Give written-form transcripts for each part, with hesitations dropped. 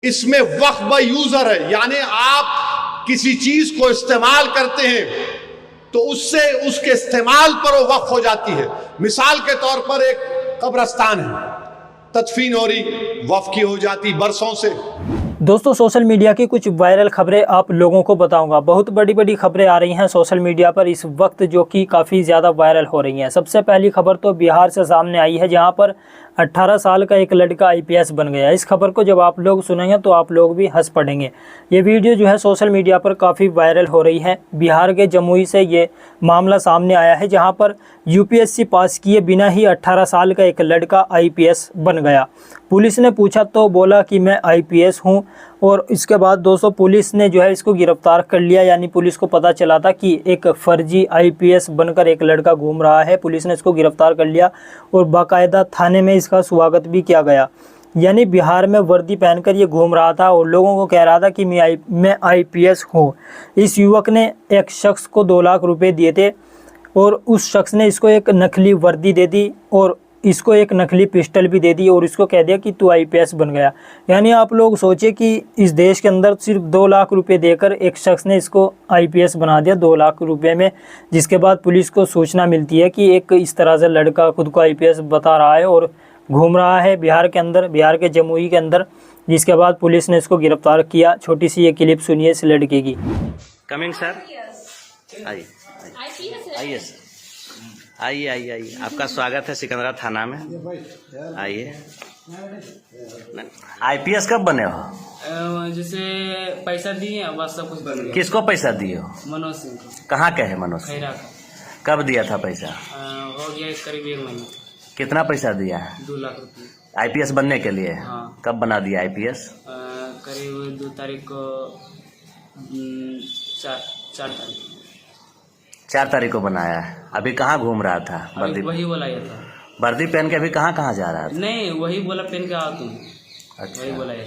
इसमें वक्फ by user है, यानी आप किसी चीज को इस्तेमाल करते हैं तो उससे उसके इस्तेमाल पर वो वक्फ हो जाती है। मिसाल के तौर पर एक कब्रस्तान है, तदफीन हो रही, वक्फ की हो जाती बरसों से। दोस्तों, सोशल मीडिया की कुछ वायरल खबरें आप लोगों को बताऊंगा। बहुत बड़ी बड़ी खबरें आ रही हैं सोशल मीडिया पर इस वक्त, जो कि काफ़ी ज़्यादा वायरल हो रही हैं। सबसे पहली खबर तो बिहार से सामने आई है, जहां पर 18 साल का एक लड़का आईपीएस बन गया। इस खबर को जब आप लोग सुनेंगे तो आप लोग भी हंस पड़ेंगे। ये वीडियो जो है सोशल मीडिया पर काफ़ी वायरल हो रही है। बिहार के जमुई से ये मामला सामने आया है, जहाँ पर यूपीएससी पास किए बिना ही 18 साल का एक लड़का आईपीएस बन गया। पुलिस ने पूछा तो बोला कि मैं आईपीएस हूं, और इसके बाद दोस्तों पुलिस ने जो है इसको गिरफ्तार कर लिया। यानी पुलिस को पता चला था कि एक फर्जी आईपीएस बनकर एक लड़का घूम रहा है। पुलिस ने इसको गिरफ्तार कर लिया और बाकायदा थाने में इसका स्वागत भी किया गया। यानी बिहार में वर्दी पहनकर ये घूम रहा था और लोगों को कह रहा था कि मैं आईपीएस हूँ। इस युवक ने एक शख्स को 2 लाख रुपए दिए थे और उस शख्स ने इसको एक नकली वर्दी दे दी और इसको एक नकली पिस्टल भी दे दी और इसको कह दिया कि तू आईपीएस बन गया। यानी आप लोग सोचिए कि इस देश के अंदर सिर्फ 2 लाख रुपए देकर एक शख्स ने इसको आईपीएस बना दिया, 2 लाख रुपए में। जिसके बाद पुलिस को सूचना मिलती है कि एक इस तरह से लड़का खुद को आईपीएस बता रहा है और घूम रहा है बिहार के अंदर, बिहार के जमुई के अंदर। जिसके बाद पुलिस ने इसको गिरफ्तार किया। छोटी सी ये क्लिप सुनिए इस लड़के की। कमिंग सर, आइए आइए सर, आइए आइए आइए, आपका स्वागत है सिकंदरा थाना में। आइए। आईपीएस कब बने हो? जैसे पैसा दिए बस सब कुछ बन गया। किसको पैसा दिए हो? मनोज सिंह को। कहाँ के है मनोज सिंह? खैरा का। कब दिया था पैसा? हो गया करीब 1 महीना। कितना पैसा दिया है? 2 लाख रुपये। आईपीएस बनने के लिए? हाँ। कब बना दिया आईपीएस? करीब 2 तारीख को, 4 तारीख 4 तारीख को बनाया है। अभी कहाँ घूम रहा था? वर्दी वही बोला ये था। वर्दी पहन के अभी कहाँ जा रहा था? नहीं, वही बोला पेन का आओ तुम। अच्छा, वही बोला ये।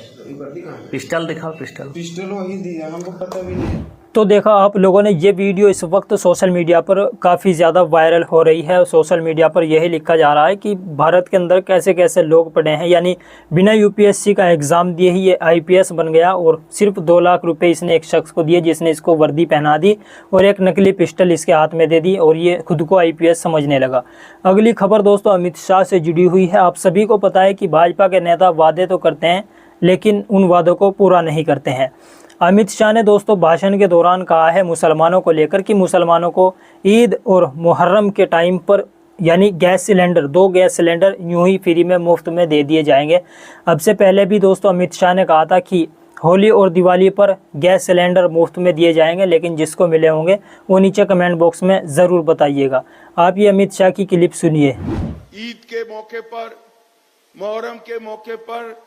पिस्टल दिखाओ। पिस्टल वही दिया, हमको पता भी नहीं। तो देखा आप लोगों ने, ये वीडियो इस वक्त सोशल मीडिया पर काफ़ी ज़्यादा वायरल हो रही है। सोशल मीडिया पर यही लिखा जा रहा है कि भारत के अंदर कैसे कैसे लोग पड़े हैं। यानी बिना यूपीएससी का एग्ज़ाम दिए ही ये आईपीएस बन गया और सिर्फ 2 लाख रुपए इसने एक शख्स को दिए, जिसने इसको वर्दी पहना दी और एक नकली पिस्टल इसके हाथ में दे दी और ये खुद को आईपीएस समझने लगा। अगली खबर दोस्तों अमित शाह से जुड़ी हुई है। आप सभी को पता है कि भाजपा के नेता वादे तो करते हैं लेकिन उन वादों को पूरा नहीं करते हैं। अमित शाह ने दोस्तों भाषण के दौरान कहा है मुसलमानों को लेकर कि मुसलमानों को ईद और मुहर्रम के टाइम पर यानी गैस सिलेंडर, 2 गैस सिलेंडर यूं ही फ्री में मुफ्त में दे दिए जाएंगे। अब से पहले भी दोस्तों अमित शाह ने कहा था कि होली और दिवाली पर गैस सिलेंडर मुफ्त में दिए जाएंगे, लेकिन जिसको मिले होंगे वो नीचे कमेंट बॉक्स में ज़रूर बताइएगा। आप ये अमित शाह की क्लिप सुनिए। ईद के मौके पर, मुहर्रम के मौके पर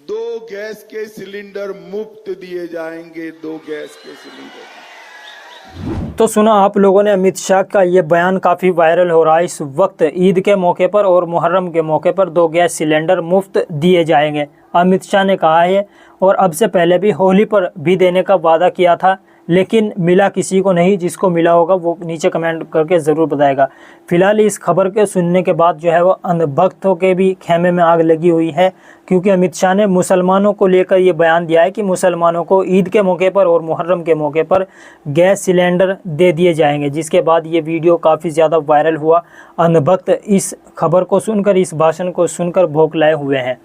2 गैस के सिलेंडर मुफ्त दिए जाएंगे। 2 गैस के सिलेंडर। तो सुना आप लोगों ने अमित शाह का ये बयान, काफ़ी वायरल हो रहा है इस वक्त। ईद के मौके पर और मुहर्रम के मौके पर 2 गैस सिलेंडर मुफ्त दिए जाएंगे, अमित शाह ने कहा है। और अब से पहले भी होली पर भी देने का वादा किया था, लेकिन मिला किसी को नहीं। जिसको मिला होगा वो नीचे कमेंट करके ज़रूर बताएगा। फिलहाल इस खबर के सुनने के बाद जो है वो अंधभक्तों के भी खेमे में आग लगी हुई है, क्योंकि अमित शाह ने मुसलमानों को लेकर ये बयान दिया है कि मुसलमानों को ईद के मौके पर और मुहर्रम के मौके पर गैस सिलेंडर दे दिए जाएंगे। जिसके बाद ये वीडियो काफ़ी ज़्यादा वायरल हुआ। अंधभक्त इस खबर को सुनकर, इस भाषण को सुनकर बौखलाए हुए हैं।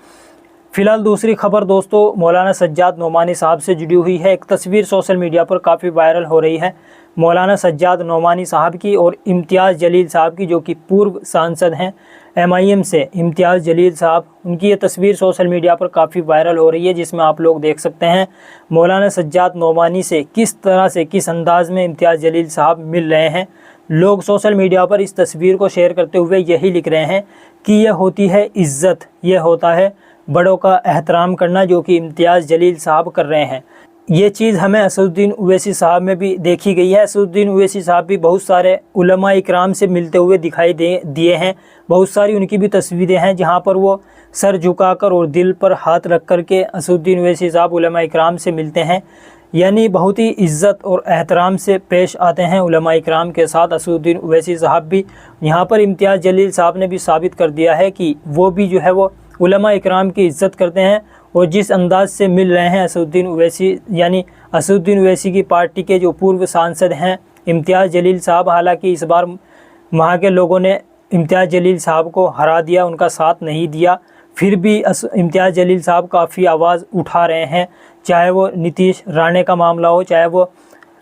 फिलहाल दूसरी खबर दोस्तों मौलाना सज्जाद नोमानी साहब से जुड़ी हुई है। एक तस्वीर सोशल मीडिया पर काफ़ी वायरल हो रही है मौलाना सज्जाद नोमानी साहब की और इम्तियाज़ जलील साहब की, जो कि पूर्व सांसद हैं MIM से। इम्तियाज़ जलील साहब, उनकी ये तस्वीर सोशल मीडिया पर काफ़ी वायरल हो रही है, जिसमें आप लोग देख सकते हैं मौलाना सज्जाद नोमानी से किस तरह से, किस अंदाज़ में इम्तियाज़ जलील साहब मिल रहे हैं। लोग सोशल मीडिया पर इस तस्वीर को शेयर करते हुए यही लिख रहे हैं कि यह होती है इज़्ज़त, यह होता है बड़ों का एहतराम करना, जो कि इम्तियाज़ जलील साहब कर रहे हैं। ये चीज़ हमें असदुद्दीन ओवैसी साहब में भी देखी गई है। असदुद्दीन ओवैसी साहब भी बहुत सारे उलमा इकराम से मिलते हुए दिखाई दिए हैं। बहुत सारी उनकी भी तस्वीरें हैं जहाँ पर वो सर झुकाकर और दिल पर हाथ रख कर के असदुद्दीन ओवैसी साहब उलमा इकराम से मिलते हैं। यानी बहुत ही इज़्ज़त और एहतराम से पेश आते हैं उलमा इकराम के साथ असदुद्दीन ओवैसी साहब भी। यहाँ पर इम्तियाज़ जलील साहब ने भी साबित कर दिया है कि वो भी जो है वो उलमा इकराम की इज़्ज़त करते हैं और जिस अंदाज से मिल रहे हैं असदुद्दीन ओवैसी, यानी असदुद्दीन ओवैसी की पार्टी के जो पूर्व सांसद हैं इम्तियाज़ जलील साहब, हालांकि इस बार वहाँ के लोगों ने इम्तियाज़ जलील साहब को हरा दिया, उनका साथ नहीं दिया, फिर भी इम्तियाज़ जलील साहब काफ़ी आवाज़ उठा रहे हैं। चाहे वो नीतीश राणे का मामला हो, चाहे वो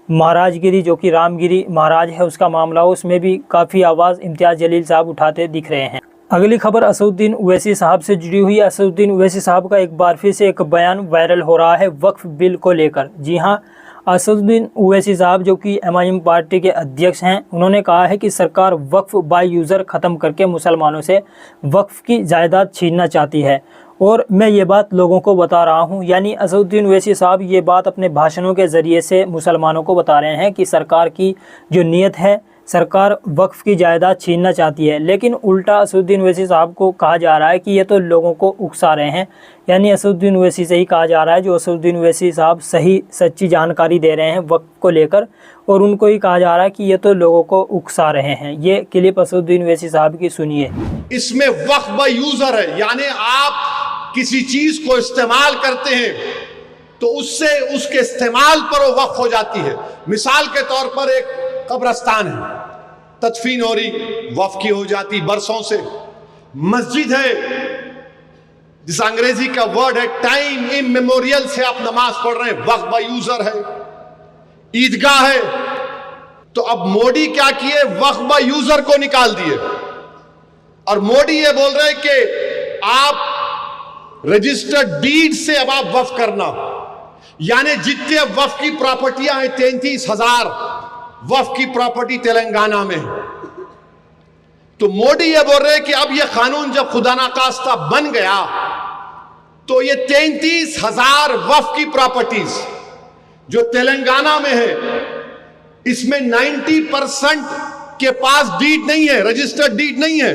महाराजगिरी जो कि रामगिरी महाराज है उसका मामला हो, उसमें भी काफ़ी आवाज़ इम्तियाज़ जलील साहब उठाते दिख रहे हैं। अगली खबर असदुद्दीन ओवैसी साहब से जुड़ी हुई है। असदुद्दीन ओवैसी साहब का एक बार फिर से एक बयान वायरल हो रहा है वक्फ बिल को लेकर। जी हाँ, असदुद्दीन ओवैसी साहब जो कि MIM पार्टी के अध्यक्ष हैं, उन्होंने कहा है कि सरकार वक्फ बाय यूज़र ख़त्म करके मुसलमानों से वक्फ की जायदाद छीनना चाहती है और मैं ये बात लोगों को बता रहा हूँ। यानी असदुद्दीन ओवैसी साहब ये बात अपने भाषणों के ज़रिए से मुसलमानों को बता रहे हैं कि सरकार की जो नीयत है, सरकार वक्फ की जायदाद छीनना चाहती है। लेकिन उल्टा असदुद्दीन ओवैसी साहब को कहा जा रहा है कि ये तो लोगों को उकसा रहे हैं। यानी असदुद्दीन ओवैसी से ही कहा जा रहा है, जो असदुद्दीन ओवैसी साहब सही सच्ची जानकारी दे रहे हैं वक्फ को लेकर, और उनको ही कहा जा रहा है कि ये तो लोगों को उकसा रहे हैं। ये क्लिप असदुद्दीन ओवैसी साहब की सुनिए। इसमें वक्फ बाय यूजर है, यानी आप किसी चीज को इस्तेमाल करते हैं तो उससे उसके इस्तेमाल पर वो वक्फ हो जाती है। मिसाल के तौर पर एक कब्रस्तान है, तदफीन हो रही, वक्फ की हो जाती बरसों से। मस्जिद है, जिस अंग्रेजी का वर्ड है टाइम इमेमोरियल से आप नमाज पढ़ रहे हैं, वक्फ बाय यूजर है। ईदगाह है, तो अब मोदी क्या किए, वक्फ बाय यूजर को निकाल दिए और मोदी ये बोल रहे कि आप रजिस्टर्ड डीड से अब आप वक्फ करना, यानी जितने वक्फ की प्रॉपर्टियां हैं 33,000 वक्फ की प्रॉपर्टी तेलंगाना में। तो मोदी ये बोल रहे हैं कि अब ये कानून जब खुदा ना खास्ता बन गया तो ये 33,000 वक्फ की प्रॉपर्टीज जो तेलंगाना में है, इसमें 90% के पास डीड नहीं है, रजिस्टर्ड डीड नहीं है,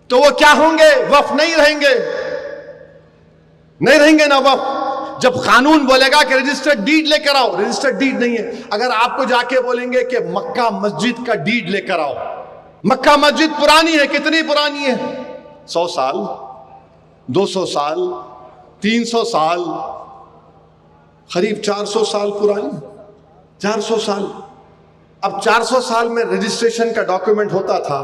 तो वो क्या होंगे, वक्फ नहीं रहेंगे, नहीं रहेंगे ना वक्फ। जब कानून बोलेगा कि रजिस्टर्ड डीड लेकर आओ, रजिस्टर्ड डीड नहीं है। अगर आपको जाके बोलेंगे कि मक्का मस्जिद का डीड लेकर आओ, मक्का मस्जिद पुरानी है, कितनी पुरानी है, 100 साल, 200 साल, 300 साल, करीब 400 साल पुरानी, 400 साल। अब 400 साल में रजिस्ट्रेशन का डॉक्यूमेंट होता था।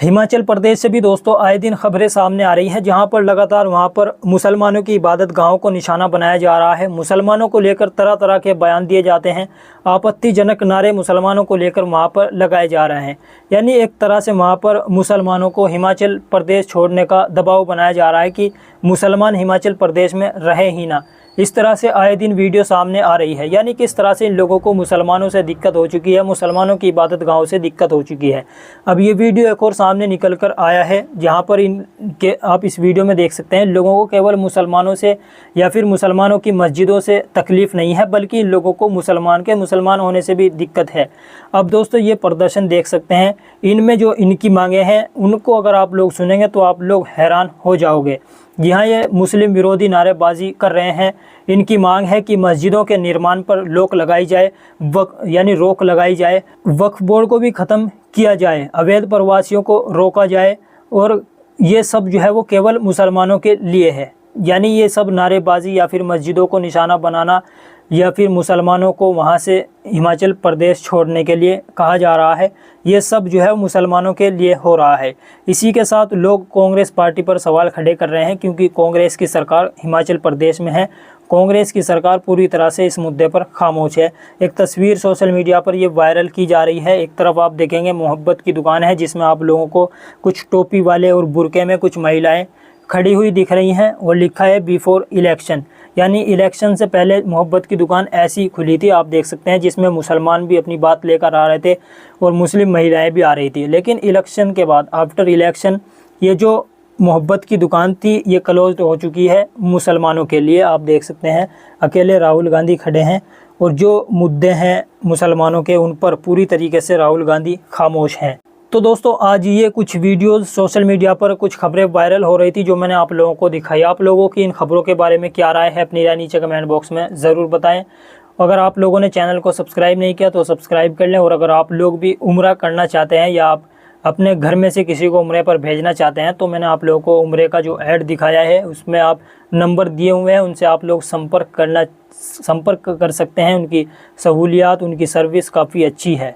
हिमाचल प्रदेश से भी दोस्तों आए दिन खबरें सामने आ रही हैं, जहां पर लगातार वहां पर मुसलमानों की इबादत गाहों को निशाना बनाया जा रहा है। मुसलमानों को लेकर तरह तरह के बयान दिए जाते हैं, आपत्तिजनक नारे मुसलमानों को लेकर वहां पर लगाए जा रहे हैं। यानी एक तरह से वहां पर मुसलमानों को हिमाचल प्रदेश छोड़ने का दबाव बनाया जा रहा है कि मुसलमान हिमाचल प्रदेश में रहे ही ना। इस तरह से आए दिन वीडियो सामने आ रही है। यानी किस तरह से इन लोगों को मुसलमानों से दिक्कत हो चुकी है, मुसलमानों की इबादत गाहों से दिक्कत हो चुकी है। अब ये वीडियो एक और सामने निकल कर आया है, जहां पर इनके आप इस वीडियो में देख सकते हैं, लोगों को केवल मुसलमानों से या फिर मुसलमानों की मस्जिदों से तकलीफ़ नहीं है, बल्कि इन लोगों को मुसलमान होने से भी दिक्कत है। अब दोस्तों ये प्रदर्शन देख सकते हैं, इनमें जो इनकी मांगे हैं उनको अगर आप लोग सुनेंगे तो आप लोग हैरान हो जाओगे। यहाँ ये मुस्लिम विरोधी नारेबाजी कर रहे हैं। इनकी मांग है कि मस्जिदों के निर्माण पर रोक लगाई जाए, यानी रोक लगाई जाए, वक्फ बोर्ड को भी ख़त्म किया जाए, अवैध प्रवासियों को रोका जाए, और ये सब जो है वो केवल मुसलमानों के लिए है। यानी ये सब नारेबाजी या फिर मस्जिदों को निशाना बनाना या फिर मुसलमानों को वहाँ से हिमाचल प्रदेश छोड़ने के लिए कहा जा रहा है, ये सब जो है मुसलमानों के लिए हो रहा है। इसी के साथ लोग कांग्रेस पार्टी पर सवाल खड़े कर रहे हैं, क्योंकि कांग्रेस की सरकार हिमाचल प्रदेश में है। कांग्रेस की सरकार पूरी तरह से इस मुद्दे पर खामोश है। एक तस्वीर सोशल मीडिया पर ये वायरल की जा रही है। एक तरफ आप देखेंगे मोहब्बत की दुकान है, जिसमें आप लोगों को कुछ टोपी वाले और बुरके में कुछ महिलाएं खड़ी हुई दिख रही हैं, और लिखा है बिफोर इलेक्शन, यानी इलेक्शन से पहले मोहब्बत की दुकान ऐसी खुली थी, आप देख सकते हैं, जिसमें मुसलमान भी अपनी बात लेकर आ रहे थे और मुस्लिम महिलाएं भी आ रही थी। लेकिन इलेक्शन के बाद, आफ्टर इलेक्शन, ये जो मोहब्बत की दुकान थी ये क्लोज हो चुकी है मुसलमानों के लिए। आप देख सकते हैं अकेले राहुल गांधी खड़े हैं, और जो मुद्दे हैं मुसलमानों के उन पर पूरी तरीके से राहुल गांधी खामोश हैं। तो दोस्तों आज ये कुछ वीडियोस सोशल मीडिया पर कुछ खबरें वायरल हो रही थी, जो मैंने आप लोगों को दिखाई। आप लोगों की इन खबरों के बारे में क्या राय है, अपनी राय नीचे कमेंट बॉक्स में ज़रूर बताएं। अगर आप लोगों ने चैनल को सब्सक्राइब नहीं किया तो सब्सक्राइब कर लें, और अगर आप लोग भी उम्रा करना चाहते हैं या आप अपने घर में से किसी को उम्रे पर भेजना चाहते हैं तो मैंने आप लोगों को उम्रे का जो ऐड दिखाया है उसमें आप नंबर दिए हुए हैं, उनसे आप लोग संपर्क कर सकते हैं। उनकी सहूलियात, उनकी सर्विस काफ़ी अच्छी है।